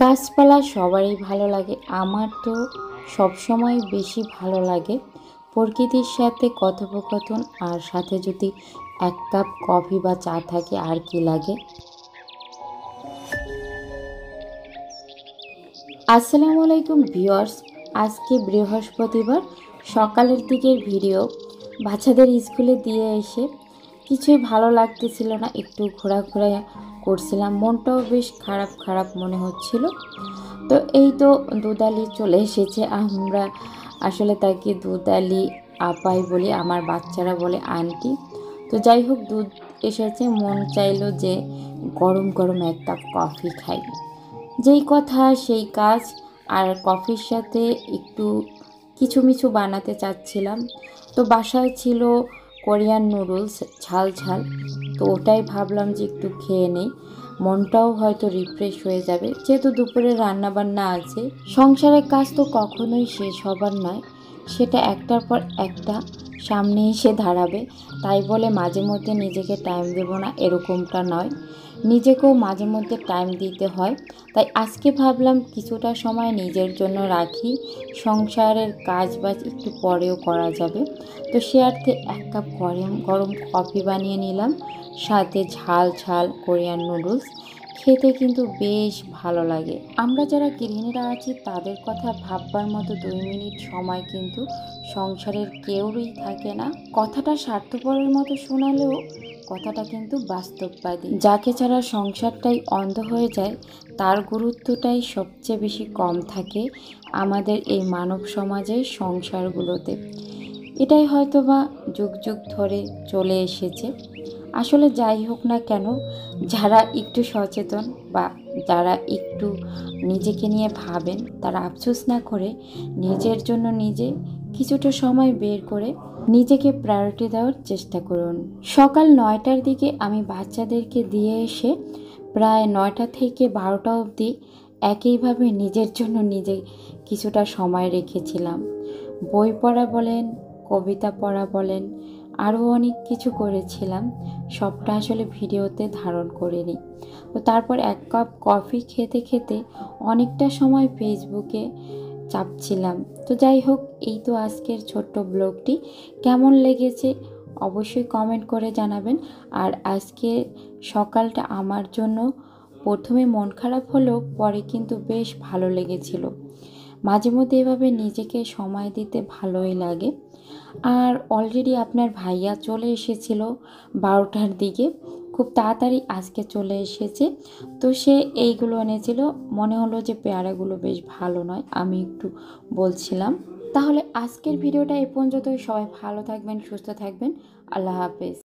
গাছপালা সবারই ভালো লাগে, আমার তো সবসময় বেশি ভালো লাগে প্রকৃতির সাথে কথোপকথন, আর সাথে যদি এক কাপ কফি বা চা থাকে আর কি লাগে। আসসালামু আলাইকুম ভিউয়ার্স, আজকে বৃহস্পতিবার সকালের দিকের ভিডিও। বাচ্চাদের স্কুলে দিয়ে এসে কিছুই ভালো লাগতেছিল না, একটু ঘোরাঘোরা করছিলাম, মনটাও বেশ খারাপ খারাপ মনে হচ্ছিল। তো এই তো দুধালি চলে এসেছে, আমরা আসলে তাকে দুধালি আপাই বলি, আমার বাচ্চারা বলে আন্টি। তো যাই হোক, দুধ এসেছে, মন চাইলো যে গরম গরম এক কাপ কফি খাই। যেই কথা সেই কাজ, আর কফির সাথে একটু কিছু মিছু বানাতে চাচ্ছিলাম। তো বাসায় ছিল কোরিয়ান নুডলস, ঝাল ঝাল, তো ওটাই ভাবলাম যে একটু খেয়ে নেই, মনটাও হয়তো রিফ্রেশ হয়ে যাবে, যেহেতু দুপুরে রান্না বান্না আছে। সংসারের কাজ তো কখনোই শেষ হবার নয়, সেটা একটার পর একটা সামনে এসে দাঁড়াবে, তাই বলে মাঝে মধ্যে নিজেকে টাইম দেব না এরকমটা নয়, নিজেকেও মাঝে মধ্যে টাইম দিতে হয়। তাই আজকে ভাবলাম কিছুটা সময় নিজের জন্য রাখি, সংসারের কাজ বাজ একটু পরেও করা যাবে। তো শেয়ারতে এক কাপ গরম গরম কফি বানিয়ে নিলাম, সাথে ঝাল ঝাল কোরিয়ান নুডলস, খেতে কিন্তু বেশ ভালো লাগে। আমরা যারা গৃহিণীরা আছি তাদের কথা ভাববার মতো 2 মিনিট সময় কিন্তু সংসারের কেউই থাকে না। কথাটা স্বার্থপরের মতো শোনালেও কথাটা কিন্তু বাস্তববাদী। যাকে ছাড়া সংসারটাই অন্ধ হয়ে যায়, তার গুরুত্বটাই সবচেয়ে বেশি কম থাকে আমাদের এই মানব সমাজের সংসারগুলোতে। এটাই হয়তো বা যুগ যুগ ধরে চলে এসেছে। আসলে যাই হোক না কেন, যারা একটু সচেতন বা যারা একটু নিজেকে নিয়ে ভাবেন, তারা আফসোস না করে নিজের জন্য নিজে কিছুটা সময় বের করে নিজেকে প্রায়োরিটি দেওয়ার চেষ্টা করুন। সকাল 9টার দিকে আমি বাচ্চাদেরকে দিয়ে এসে প্রায় 9টা থেকে 12টা অবধি একইভাবে নিজের জন্য নিজে কিছুটা সময় রেখেছিলাম। বই পড়া বলেন, কবিতা পড়া বলেন, আরও অনেক কিছু করেছিলাম, সবটা আসলে ভিডিওতে ধারণ করিনি। তো তারপর এক কাপ কফি খেতে খেতে অনেকটা সময় ফেসবুকে চাপছিলাম। তো যাই হোক, এই তো আজকের ছোট্ট ব্লগটি কেমন লেগেছে অবশ্যই কমেন্ট করে জানাবেন। আর আজকে সকালটা আমার জন্য প্রথমে মন খারাপ হলেও পরে কিন্তু বেশ ভালো লেগেছিল। মাঝে মধ্যে এভাবে নিজেকে সময় দিতে ভালোই লাগে। আর অলরেডি আপনার ভাইয়া চলে এসেছিল 12টার দিকে, খুব তাড়াতাড়ি আজকে চলে এসেছে। তো সে এইগুলো এনেছিল, মনে হলো যে পেয়ারাগুলো বেশ ভালো নয়, আমি একটু বলছিলাম। তাহলে আজকের ভিডিওটা এই পর্যন্তই, সবাই ভালো থাকবেন, সুস্থ থাকবেন, আল্লাহ হাফেজ।